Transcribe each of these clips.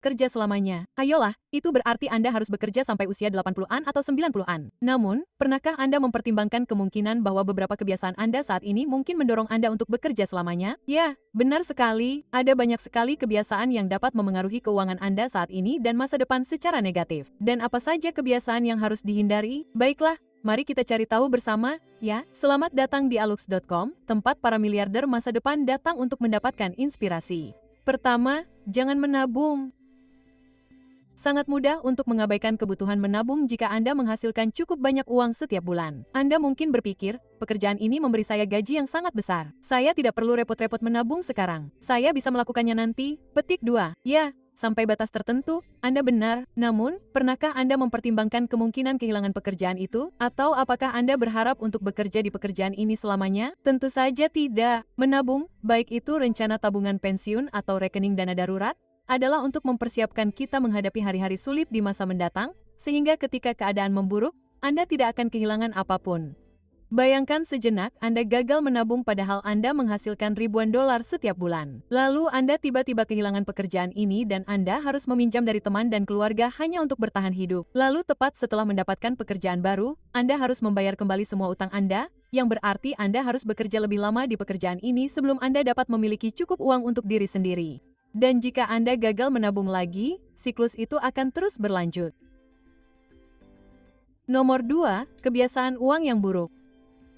bekerja selamanya. Ayolah, itu berarti Anda harus bekerja sampai usia 80-an atau 90-an. Namun, pernahkah Anda mempertimbangkan kemungkinan bahwa beberapa kebiasaan Anda saat ini mungkin mendorong Anda untuk bekerja selamanya? Ya, benar sekali. Ada banyak sekali kebiasaan yang dapat memengaruhi keuangan Anda saat ini dan masa depan secara negatif. Dan apa saja kebiasaan yang harus dihindari? Baiklah, mari kita cari tahu bersama, ya. Selamat datang di alux.com, tempat para miliarder masa depan datang untuk mendapatkan inspirasi. Pertama, jangan menabung. Sangat mudah untuk mengabaikan kebutuhan menabung jika Anda menghasilkan cukup banyak uang setiap bulan. Anda mungkin berpikir, pekerjaan ini memberi saya gaji yang sangat besar. Saya tidak perlu repot-repot menabung sekarang. Saya bisa melakukannya nanti. Petik 2. Ya, sampai batas tertentu, Anda benar. Namun, pernahkah Anda mempertimbangkan kemungkinan kehilangan pekerjaan itu? Atau apakah Anda berharap untuk bekerja di pekerjaan ini selamanya? Tentu saja tidak. Menabung, baik itu rencana tabungan pensiun atau rekening dana darurat, adalah untuk mempersiapkan kita menghadapi hari-hari sulit di masa mendatang, sehingga ketika keadaan memburuk, Anda tidak akan kehilangan apapun. Bayangkan sejenak Anda gagal menabung padahal Anda menghasilkan ribuan dolar setiap bulan. Lalu Anda tiba-tiba kehilangan pekerjaan ini dan Anda harus meminjam dari teman dan keluarga hanya untuk bertahan hidup. Lalu tepat setelah mendapatkan pekerjaan baru, Anda harus membayar kembali semua utang Anda, yang berarti Anda harus bekerja lebih lama di pekerjaan ini sebelum Anda dapat memiliki cukup uang untuk diri sendiri. Dan jika Anda gagal menabung lagi, siklus itu akan terus berlanjut. Nomor 2, kebiasaan uang yang buruk.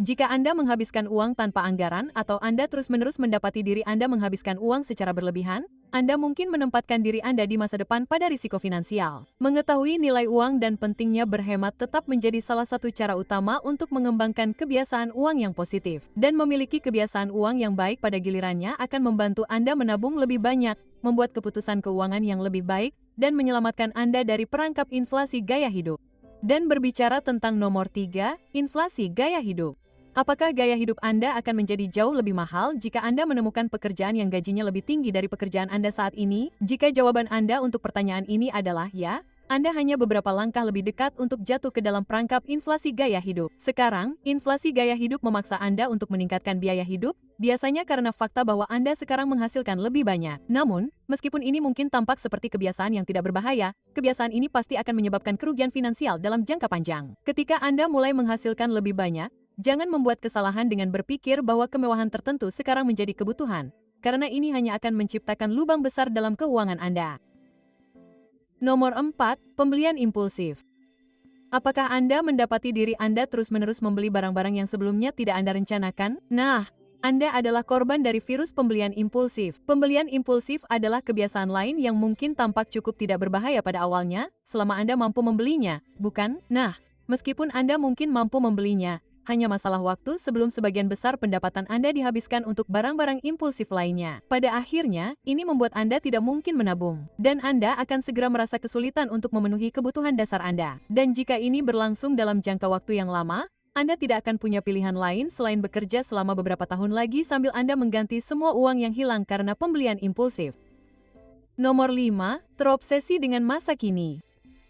Jika Anda menghabiskan uang tanpa anggaran atau Anda terus-menerus mendapati diri Anda menghabiskan uang secara berlebihan, Anda mungkin menempatkan diri Anda di masa depan pada risiko finansial. Mengetahui nilai uang dan pentingnya berhemat tetap menjadi salah satu cara utama untuk mengembangkan kebiasaan uang yang positif. Dan memiliki kebiasaan uang yang baik pada gilirannya akan membantu Anda menabung lebih banyak, membuat keputusan keuangan yang lebih baik, dan menyelamatkan Anda dari perangkap inflasi gaya hidup. Dan berbicara tentang nomor 3, inflasi gaya hidup. Apakah gaya hidup Anda akan menjadi jauh lebih mahal jika Anda menemukan pekerjaan yang gajinya lebih tinggi dari pekerjaan Anda saat ini? Jika jawaban Anda untuk pertanyaan ini adalah ya, Anda hanya beberapa langkah lebih dekat untuk jatuh ke dalam perangkap inflasi gaya hidup. Sekarang, inflasi gaya hidup memaksa Anda untuk meningkatkan biaya hidup, biasanya karena fakta bahwa Anda sekarang menghasilkan lebih banyak. Namun, meskipun ini mungkin tampak seperti kebiasaan yang tidak berbahaya, kebiasaan ini pasti akan menyebabkan kerugian finansial dalam jangka panjang. Ketika Anda mulai menghasilkan lebih banyak, jangan membuat kesalahan dengan berpikir bahwa kemewahan tertentu sekarang menjadi kebutuhan, karena ini hanya akan menciptakan lubang besar dalam keuangan Anda. Nomor 4, pembelian impulsif. Apakah Anda mendapati diri Anda terus-menerus membeli barang-barang yang sebelumnya tidak Anda rencanakan? Nah, Anda adalah korban dari virus pembelian impulsif. Pembelian impulsif adalah kebiasaan lain yang mungkin tampak cukup tidak berbahaya pada awalnya, selama Anda mampu membelinya, bukan? Nah, meskipun Anda mungkin mampu membelinya, hanya masalah waktu sebelum sebagian besar pendapatan Anda dihabiskan untuk barang-barang impulsif lainnya. Pada akhirnya, ini membuat Anda tidak mungkin menabung. Dan Anda akan segera merasa kesulitan untuk memenuhi kebutuhan dasar Anda. Dan jika ini berlangsung dalam jangka waktu yang lama, Anda tidak akan punya pilihan lain selain bekerja selama beberapa tahun lagi sambil Anda mengganti semua uang yang hilang karena pembelian impulsif. Nomor 5, terobsesi dengan masa kini.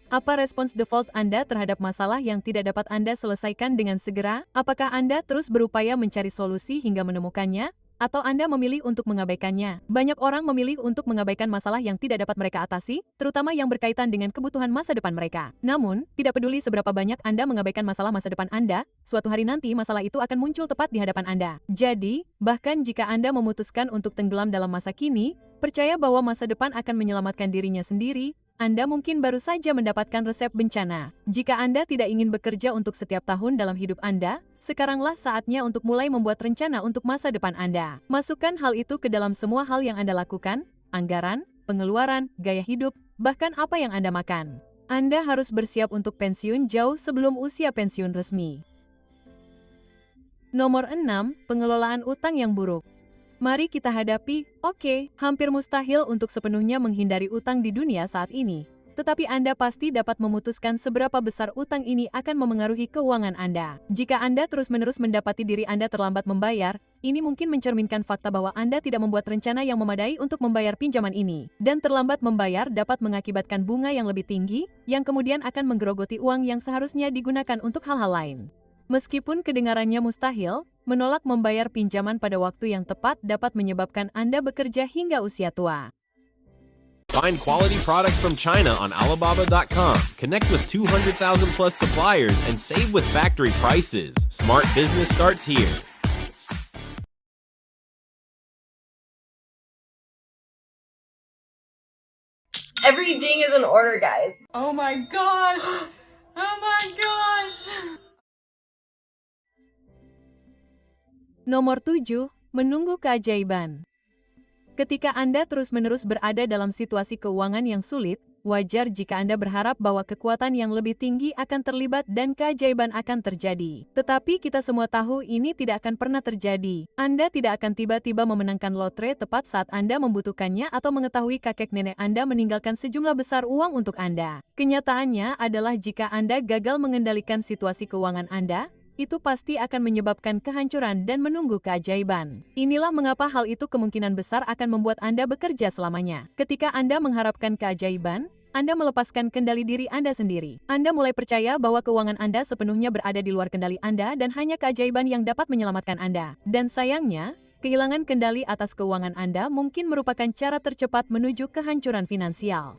Apa respons default Anda terhadap masalah yang tidak dapat Anda selesaikan dengan segera? Apakah Anda terus berupaya mencari solusi hingga menemukannya? Atau Anda memilih untuk mengabaikannya? Banyak orang memilih untuk mengabaikan masalah yang tidak dapat mereka atasi, terutama yang berkaitan dengan kebutuhan masa depan mereka. Namun, tidak peduli seberapa banyak Anda mengabaikan masalah masa depan Anda, suatu hari nanti masalah itu akan muncul tepat di hadapan Anda. Jadi, bahkan jika Anda memutuskan untuk tenggelam dalam masa kini, percaya bahwa masa depan akan menyelamatkan dirinya sendiri. Anda mungkin baru saja mendapatkan resep bencana. Jika Anda tidak ingin bekerja untuk setiap tahun dalam hidup Anda, sekaranglah saatnya untuk mulai membuat rencana untuk masa depan Anda. Masukkan hal itu ke dalam semua hal yang Anda lakukan, anggaran, pengeluaran, gaya hidup, bahkan apa yang Anda makan. Anda harus bersiap untuk pensiun jauh sebelum usia pensiun resmi. Nomor 6, pengelolaan utang yang buruk. Mari kita hadapi, hampir mustahil untuk sepenuhnya menghindari utang di dunia saat ini. Tetapi Anda pasti dapat memutuskan seberapa besar utang ini akan memengaruhi keuangan Anda. Jika Anda terus-menerus mendapati diri Anda terlambat membayar, ini mungkin mencerminkan fakta bahwa Anda tidak membuat rencana yang memadai untuk membayar pinjaman ini. Dan terlambat membayar dapat mengakibatkan bunga yang lebih tinggi, yang kemudian akan menggerogoti uang yang seharusnya digunakan untuk hal-hal lain. Meskipun kedengarannya mustahil, menolak membayar pinjaman pada waktu yang tepat dapat menyebabkan Anda bekerja hingga usia tua. Find quality products from China on Alibaba.com. Connect with 200,000 plus suppliers and save with factory prices. Smart business starts here. Every ding is an order, guys. Oh my gosh! Oh my gosh! Nomor 7, menunggu keajaiban. Ketika Anda terus-menerus berada dalam situasi keuangan yang sulit, wajar jika Anda berharap bahwa kekuatan yang lebih tinggi akan terlibat dan keajaiban akan terjadi. Tetapi kita semua tahu ini tidak akan pernah terjadi. Anda tidak akan tiba-tiba memenangkan lotre tepat saat Anda membutuhkannya atau mengetahui kakek nenek Anda meninggalkan sejumlah besar uang untuk Anda. Kenyataannya adalah jika Anda gagal mengendalikan situasi keuangan Anda, itu pasti akan menyebabkan kehancuran dan menunggu keajaiban. Inilah mengapa hal itu kemungkinan besar akan membuat Anda bekerja selamanya. Ketika Anda mengharapkan keajaiban, Anda melepaskan kendali diri Anda sendiri. Anda mulai percaya bahwa keuangan Anda sepenuhnya berada di luar kendali Anda dan hanya keajaiban yang dapat menyelamatkan Anda. Dan sayangnya, kehilangan kendali atas keuangan Anda mungkin merupakan cara tercepat menuju kehancuran finansial.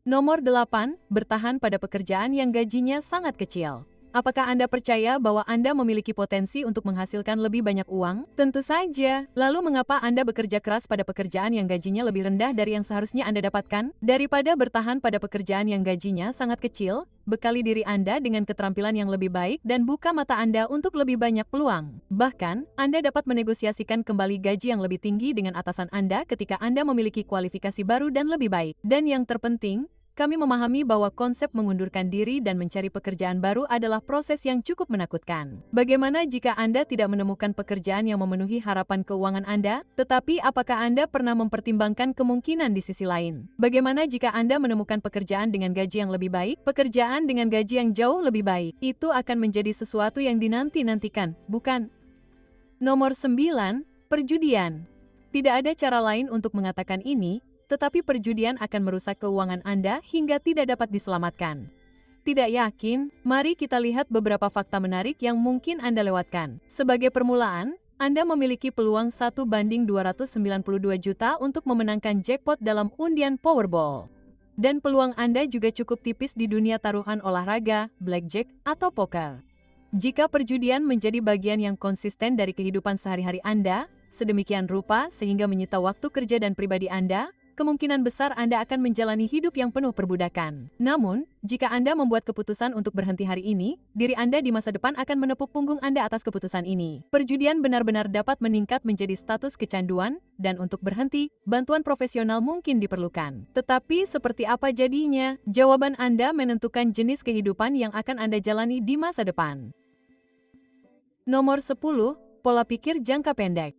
Nomor 8, bertahan pada pekerjaan yang gajinya sangat kecil. Apakah Anda percaya bahwa Anda memiliki potensi untuk menghasilkan lebih banyak uang? Tentu saja. Lalu mengapa Anda bekerja keras pada pekerjaan yang gajinya lebih rendah dari yang seharusnya Anda dapatkan? Daripada bertahan pada pekerjaan yang gajinya sangat kecil, bekali diri Anda dengan keterampilan yang lebih baik dan buka mata Anda untuk lebih banyak peluang. Bahkan, Anda dapat menegosiasikan kembali gaji yang lebih tinggi dengan atasan Anda ketika Anda memiliki kualifikasi baru dan lebih baik. Dan yang terpenting, kami memahami bahwa konsep mengundurkan diri dan mencari pekerjaan baru adalah proses yang cukup menakutkan. Bagaimana jika Anda tidak menemukan pekerjaan yang memenuhi harapan keuangan Anda? Tetapi apakah Anda pernah mempertimbangkan kemungkinan di sisi lain? Bagaimana jika Anda menemukan pekerjaan dengan gaji yang lebih baik? Pekerjaan dengan gaji yang jauh lebih baik, itu akan menjadi sesuatu yang dinanti-nantikan, bukan? Nomor 9, perjudian. Tidak ada cara lain untuk mengatakan ini, tetapi perjudian akan merusak keuangan Anda hingga tidak dapat diselamatkan. Tidak yakin? Mari kita lihat beberapa fakta menarik yang mungkin Anda lewatkan. Sebagai permulaan, Anda memiliki peluang 1:292 juta untuk memenangkan jackpot dalam undian Powerball. Dan peluang Anda juga cukup tipis di dunia taruhan olahraga, blackjack, atau poker. Jika perjudian menjadi bagian yang konsisten dari kehidupan sehari-hari Anda, sedemikian rupa sehingga menyita waktu kerja dan pribadi Anda, kemungkinan besar Anda akan menjalani hidup yang penuh perbudakan. Namun, jika Anda membuat keputusan untuk berhenti hari ini, diri Anda di masa depan akan menepuk punggung Anda atas keputusan ini. Perjudian benar-benar dapat meningkat menjadi status kecanduan, dan untuk berhenti, bantuan profesional mungkin diperlukan. Tetapi seperti apa jadinya? Jawaban Anda menentukan jenis kehidupan yang akan Anda jalani di masa depan. Nomor 10, pola pikir jangka pendek.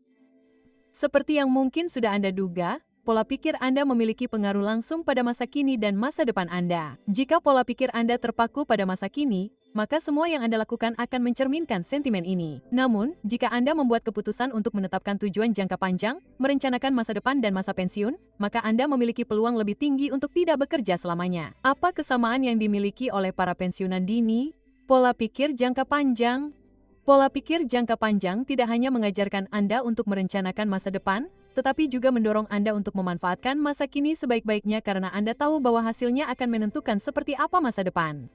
Seperti yang mungkin sudah Anda duga, pola pikir Anda memiliki pengaruh langsung pada masa kini dan masa depan Anda. Jika pola pikir Anda terpaku pada masa kini, maka semua yang Anda lakukan akan mencerminkan sentimen ini. Namun, jika Anda membuat keputusan untuk menetapkan tujuan jangka panjang, merencanakan masa depan dan masa pensiun, maka Anda memiliki peluang lebih tinggi untuk tidak bekerja selamanya. Apa kesamaan yang dimiliki oleh para pensiunan dini? Pola pikir jangka panjang. Pola pikir jangka panjang tidak hanya mengajarkan Anda untuk merencanakan masa depan, tetapi juga mendorong Anda untuk memanfaatkan masa kini sebaik-baiknya karena Anda tahu bahwa hasilnya akan menentukan seperti apa masa depan.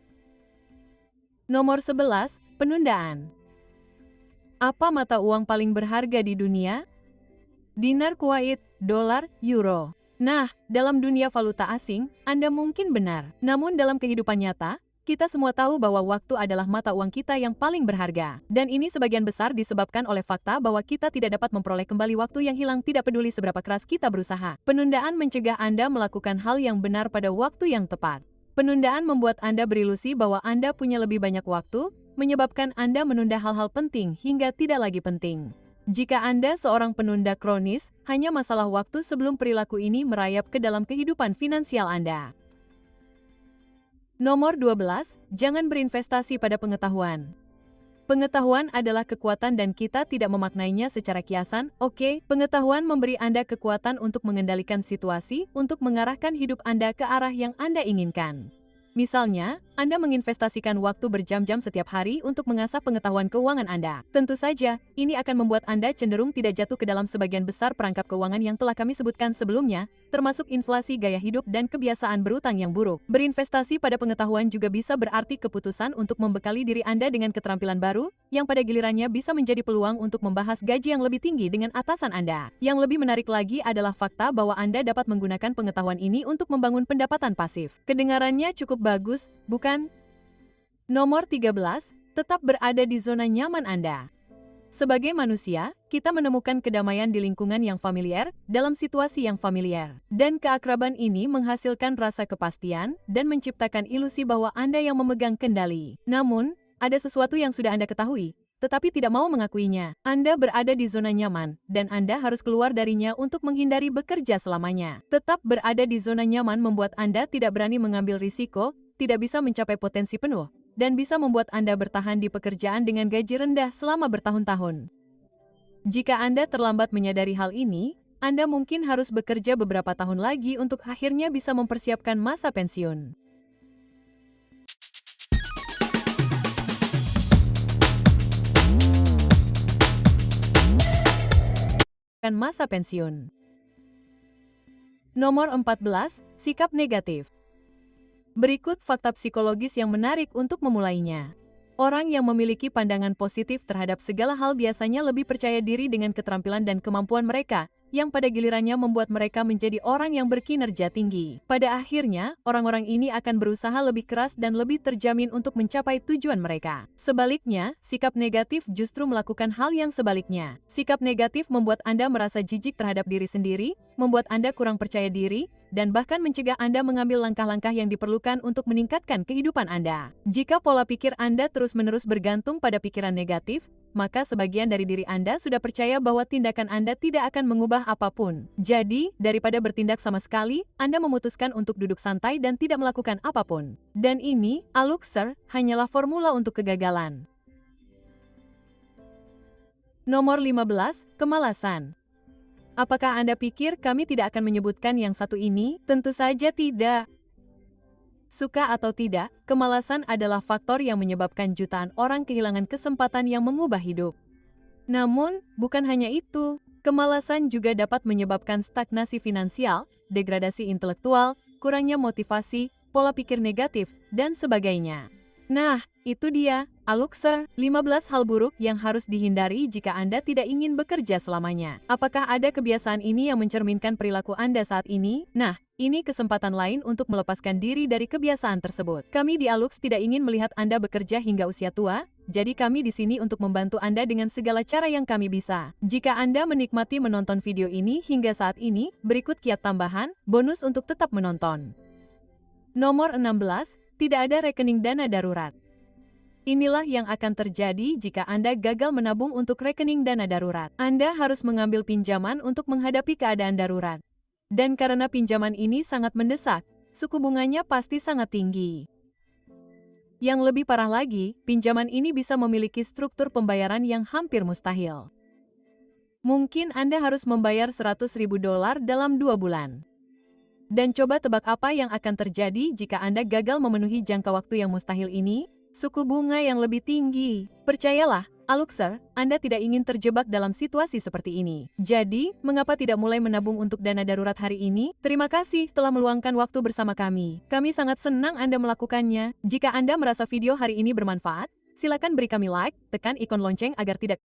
Nomor 11, penundaan. Apa mata uang paling berharga di dunia? Dinar Kuwait, dolar, euro. Nah, dalam dunia valuta asing, Anda mungkin benar. Namun dalam kehidupan nyata, kita semua tahu bahwa waktu adalah mata uang kita yang paling berharga. Dan ini sebagian besar disebabkan oleh fakta bahwa kita tidak dapat memperoleh kembali waktu yang hilang tidak peduli seberapa keras kita berusaha. Penundaan mencegah Anda melakukan hal yang benar pada waktu yang tepat. Penundaan membuat Anda berilusi bahwa Anda punya lebih banyak waktu, menyebabkan Anda menunda hal-hal penting hingga tidak lagi penting. Jika Anda seorang penunda kronis, hanya masalah waktu sebelum perilaku ini merayap ke dalam kehidupan finansial Anda. Nomor 12, jangan berinvestasi pada pengetahuan. Pengetahuan adalah kekuatan dan kita tidak memaknainya secara kiasan. Oke, pengetahuan memberi Anda kekuatan untuk mengendalikan situasi, untuk mengarahkan hidup Anda ke arah yang Anda inginkan. Misalnya, Anda menginvestasikan waktu berjam-jam setiap hari untuk mengasah pengetahuan keuangan Anda. Tentu saja, ini akan membuat Anda cenderung tidak jatuh ke dalam sebagian besar perangkap keuangan yang telah kami sebutkan sebelumnya, termasuk inflasi gaya hidup dan kebiasaan berutang yang buruk. Berinvestasi pada pengetahuan juga bisa berarti keputusan untuk membekali diri Anda dengan keterampilan baru, yang pada gilirannya bisa menjadi peluang untuk membahas gaji yang lebih tinggi dengan atasan Anda. Yang lebih menarik lagi adalah fakta bahwa Anda dapat menggunakan pengetahuan ini untuk membangun pendapatan pasif. Kedengarannya cukup bagus, bukan? Nomor 13, tetap berada di zona nyaman Anda. Sebagai manusia, kita menemukan kedamaian di lingkungan yang familiar, dalam situasi yang familiar. Dan keakraban ini menghasilkan rasa kepastian dan menciptakan ilusi bahwa Anda yang memegang kendali. Namun, ada sesuatu yang sudah Anda ketahui, tetapi tidak mau mengakuinya. Anda berada di zona nyaman, dan Anda harus keluar darinya untuk menghindari bekerja selamanya. Tetap berada di zona nyaman membuat Anda tidak berani mengambil risiko, tidak bisa mencapai potensi penuh, dan bisa membuat Anda bertahan di pekerjaan dengan gaji rendah selama bertahun-tahun. Jika Anda terlambat menyadari hal ini, Anda mungkin harus bekerja beberapa tahun lagi untuk akhirnya bisa mempersiapkan masa pensiun. Masa pensiun. Nomor 14, sikap negatif. Berikut fakta psikologis yang menarik untuk memulainya. Orang yang memiliki pandangan positif terhadap segala hal biasanya lebih percaya diri dengan keterampilan dan kemampuan mereka, yang pada gilirannya membuat mereka menjadi orang yang berkinerja tinggi. Pada akhirnya, orang-orang ini akan berusaha lebih keras dan lebih terjamin untuk mencapai tujuan mereka. Sebaliknya, sikap negatif justru melakukan hal yang sebaliknya. Sikap negatif membuat Anda merasa jijik terhadap diri sendiri, membuat Anda kurang percaya diri, dan bahkan mencegah Anda mengambil langkah-langkah yang diperlukan untuk meningkatkan kehidupan Anda. Jika pola pikir Anda terus-menerus bergantung pada pikiran negatif, maka sebagian dari diri Anda sudah percaya bahwa tindakan Anda tidak akan mengubah apapun. Jadi, daripada bertindak sama sekali, Anda memutuskan untuk duduk santai dan tidak melakukan apapun. Dan ini, Aluxer, hanyalah formula untuk kegagalan. Nomor 15, kemalasan. Apakah Anda pikir kami tidak akan menyebutkan yang satu ini? Tentu saja tidak. Suka atau tidak, kemalasan adalah faktor yang menyebabkan jutaan orang kehilangan kesempatan yang mengubah hidup. Namun, bukan hanya itu, kemalasan juga dapat menyebabkan stagnasi finansial, degradasi intelektual, kurangnya motivasi, pola pikir negatif, dan sebagainya. Nah, itu dia, Aluxer, 15 hal buruk yang harus dihindari jika Anda tidak ingin bekerja selamanya. Apakah ada kebiasaan ini yang mencerminkan perilaku Anda saat ini? Nah, ini kesempatan lain untuk melepaskan diri dari kebiasaan tersebut. Kami di Alux tidak ingin melihat Anda bekerja hingga usia tua, jadi kami di sini untuk membantu Anda dengan segala cara yang kami bisa. Jika Anda menikmati menonton video ini hingga saat ini, berikut kiat tambahan, bonus untuk tetap menonton. Nomor 16, tidak ada rekening dana darurat. Inilah yang akan terjadi jika Anda gagal menabung untuk rekening dana darurat. Anda harus mengambil pinjaman untuk menghadapi keadaan darurat. Dan karena pinjaman ini sangat mendesak, suku bunganya pasti sangat tinggi. Yang lebih parah lagi, pinjaman ini bisa memiliki struktur pembayaran yang hampir mustahil. Mungkin Anda harus membayar $100.000 dalam 2 bulan. Dan coba tebak apa yang akan terjadi jika Anda gagal memenuhi jangka waktu yang mustahil ini? Suku bunga yang lebih tinggi. Percayalah, Aluxer, Anda tidak ingin terjebak dalam situasi seperti ini. Jadi, mengapa tidak mulai menabung untuk dana darurat hari ini? Terima kasih telah meluangkan waktu bersama kami. Kami sangat senang Anda melakukannya. Jika Anda merasa video hari ini bermanfaat, silakan beri kami like, tekan ikon lonceng agar tidak